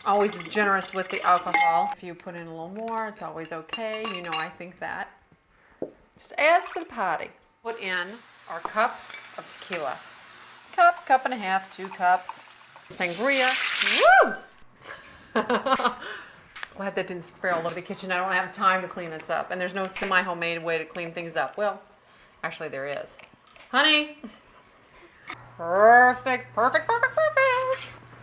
Always generous with the alcohol. If you put in a little more, it's always okay. You know I think that. Just adds to the party. Put in our cup of tequila. Cup and a half, 2 cups. Sangria. Woo! Glad that didn't spray all over the kitchen. I don't have time to clean this up. And there's no semi-homemade way to clean things up. Well, actually there is. Honey. Perfect. Look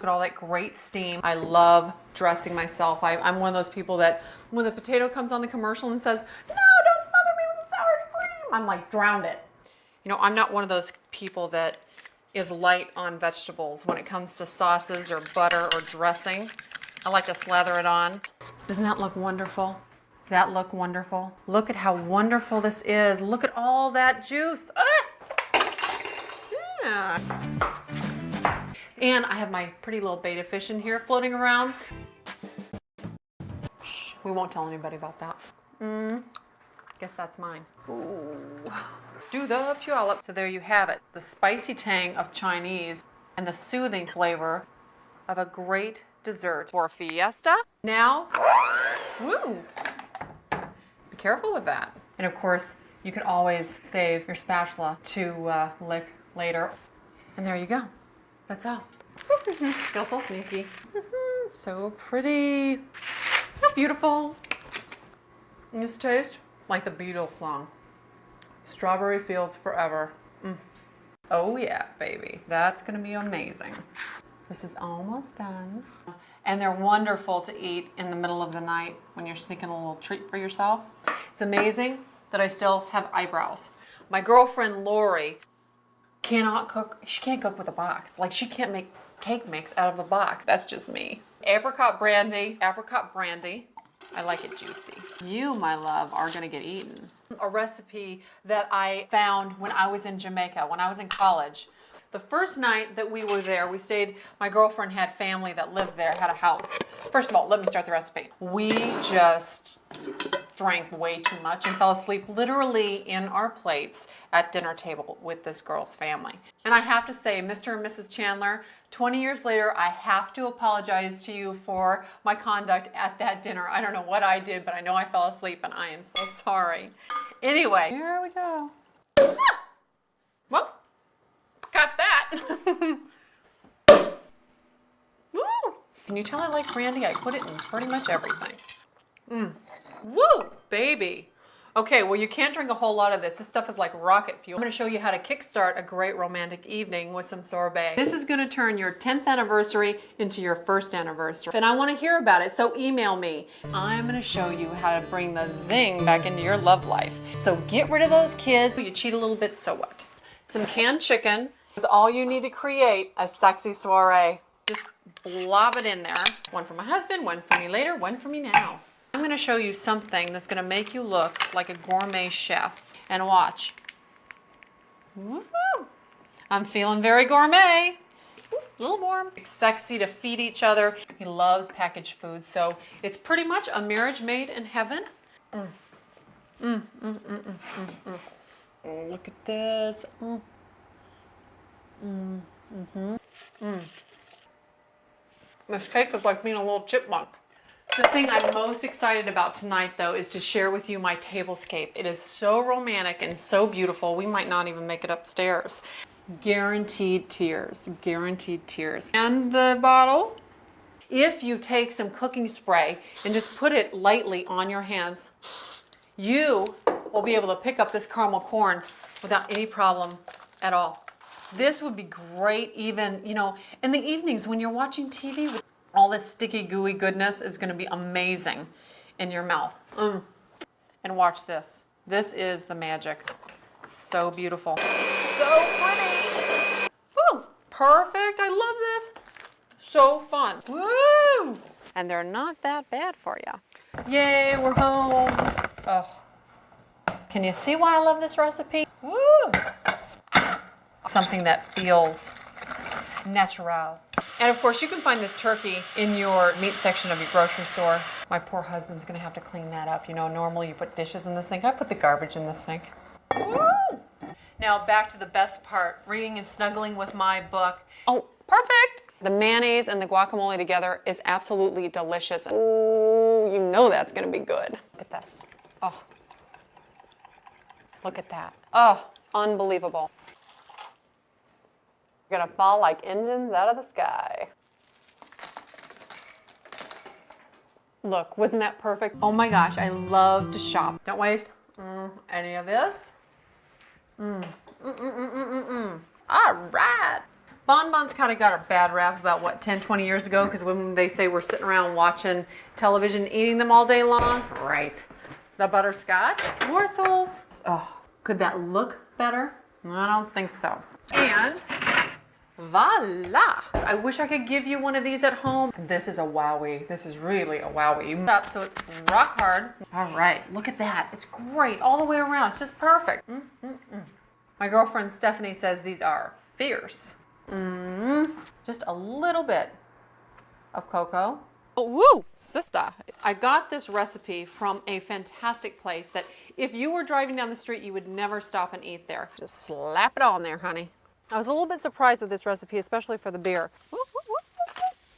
at all that great steam. I love dressing myself. I'm one of those people that when the potato comes on the commercial and says, no, don't smother me with the sour cream, I'm like, drown it. You know, I'm not one of those people that is light on vegetables when it comes to sauces or butter or dressing. I like to slather it on. Doesn't that look wonderful? Does that look wonderful? Look at how wonderful this is. Look at all that juice. Yeah. And I have my pretty little betta fish in here floating around. Shh, we won't tell anybody about that. Guess that's mine. Ooh. Let's do the puyallup. So there you have it. The spicy tang of Chinese and the soothing flavor of a great dessert for a fiesta. Now, woo! Be careful with that. And of course, you can always save your spatula to lick later. And there you go. That's all. Feels so sneaky. So pretty. So beautiful. And this tastes like the Beatles song. Strawberry fields forever. Oh yeah, baby. That's gonna be amazing. This is almost done. And they're wonderful to eat in the middle of the night when you're sneaking a little treat for yourself. It's amazing that I still have eyebrows. My girlfriend Lori cannot cook. She can't cook with a box. Like she can't make cake mix out of a box. That's just me. Apricot brandy. I like it juicy. You, my love, are gonna get eaten. A recipe that I found when I was in Jamaica, when I was in college. The first night that we were there, we stayed, my girlfriend had family that lived there, had a house. First of all, let me start the recipe. We just drank way too much and fell asleep literally in our plates at dinner table with this girl's family. And I have to say, Mr. and Mrs. Chandler, 20 years later, I have to apologize to you for my conduct at that dinner. I don't know what I did, but I know I fell asleep and I am so sorry. Anyway, here we go. Well, got that. Woo! Can you tell I like brandy? I put it in pretty much everything. Woo, baby. Okay, well you can't drink a whole lot of this. This stuff is like rocket fuel. I'm gonna show you how to kickstart a great romantic evening with some sorbet. This is gonna turn your 10th anniversary into your first anniversary. And I wanna hear about it, so email me. I'm gonna show you how to bring the zing back into your love life. So get rid of those kids. You cheat a little bit, so what? Some canned chicken is all you need to create a sexy soiree. Just blob it in there. One for my husband, one for me later, one for me now. I'm gonna show you something that's gonna make you look like a gourmet chef. And watch. Woo-hoo. I'm feeling very gourmet. Ooh, a little more. It's sexy to feed each other. He loves packaged food, so it's pretty much a marriage made in heaven. Oh, look at this. This cake is like being a little chipmunk. The thing I'm most excited about tonight, though, is to share with you my tablescape. It is so romantic and so beautiful, we might not even make it upstairs. Guaranteed tears, guaranteed tears. And the bottle, if you take some cooking spray and just put it lightly on your hands, you will be able to pick up this caramel corn without any problem at all. This would be great even, you know, in the evenings when you're watching TV with all this sticky, gooey goodness is going to be amazing in your mouth. And watch this. This is the magic. So beautiful. So pretty. Woo! Perfect. I love this. So fun. Woo! And they're not that bad for you. Yay, we're home. Oh. Can you see why I love this recipe? Woo! Something that feels natural. And of course, you can find this turkey in your meat section of your grocery store. My poor husband's gonna have to clean that up. You know, normally you put dishes in the sink. I put the garbage in the sink. Woo! Now back to the best part, reading and snuggling with my book. Oh, perfect! The mayonnaise and the guacamole together is absolutely delicious. Oh, you know that's gonna be good. Look at this. Oh, look at that. Oh, unbelievable. You're gonna fall like engines out of the sky. Look, wasn't that perfect? Oh my gosh, I love to shop. Don't waste any of this. All right. Bonbons kind of got a bad rap about, what, 10, 20 years ago? Because when they say we're sitting around watching television, eating them all day long. Right. The butterscotch morsels. Oh, could that look better? I don't think so. And voila! I wish I could give you one of these at home. This is a wowie. This is really a wowie. Up so it's rock hard. All right, look at that. It's great all the way around. It's just perfect. My girlfriend Stephanie says these are fierce. Just a little bit of cocoa. Oh, woo, sister. I got this recipe from a fantastic place that if you were driving down the street, you would never stop and eat there. Just slap it on there, honey. I was a little bit surprised with this recipe, especially for the beer.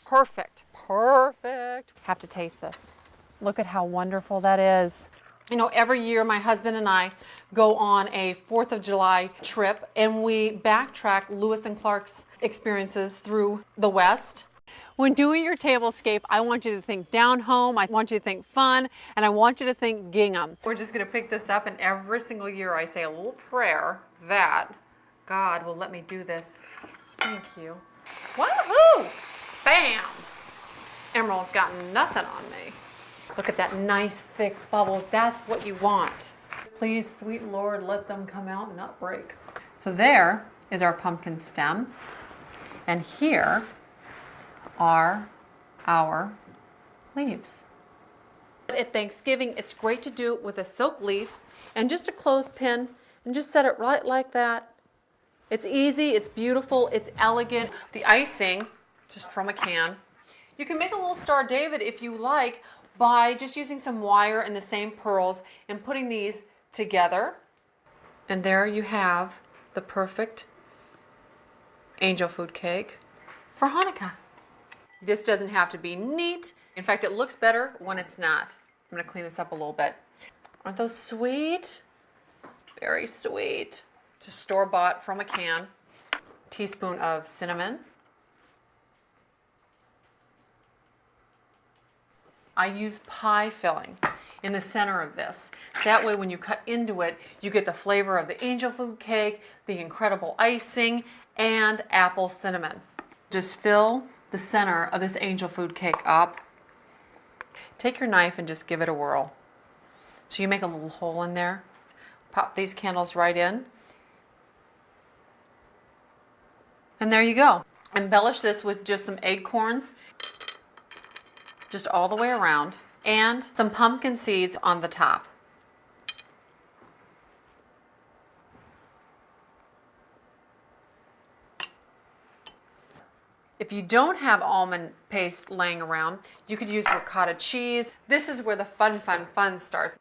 Perfect, perfect. Have to taste this. Look at how wonderful that is. You know, every year my husband and I go on a 4th of July trip and we backtrack Lewis and Clark's experiences through the West. When doing your tablescape, I want you to think down home, I want you to think fun, and I want you to think gingham. We're just gonna pick this up, and every single year I say a little prayer that God will let me do this. Thank you. Woohoo! Bam! Emerald's got nothing on me. Look at that nice thick bubbles. That's what you want. Please, sweet Lord, let them come out and not break. So there is our pumpkin stem. And here are our leaves. At Thanksgiving, it's great to do it with a silk leaf and just a clothespin and just set it right like that. It's easy, it's beautiful, it's elegant. The icing, just from a can. You can make a little Star of David if you like by just using some wire and the same pearls and putting these together. And there you have the perfect angel food cake for Hanukkah. This doesn't have to be neat. In fact, it looks better when it's not. I'm gonna clean this up a little bit. Aren't those sweet? Very sweet. Just store-bought from a can. Teaspoon of cinnamon. I use pie filling in the center of this. That way when you cut into it, you get the flavor of the angel food cake, the incredible icing, and apple cinnamon. Just fill the center of this angel food cake up. Take your knife and just give it a whirl. So you make a little hole in there. Pop these candles right in. And there you go. Embellish this with just some acorns, just all the way around, and some pumpkin seeds on the top. If you don't have almond paste laying around, you could use ricotta cheese. This is where the fun starts.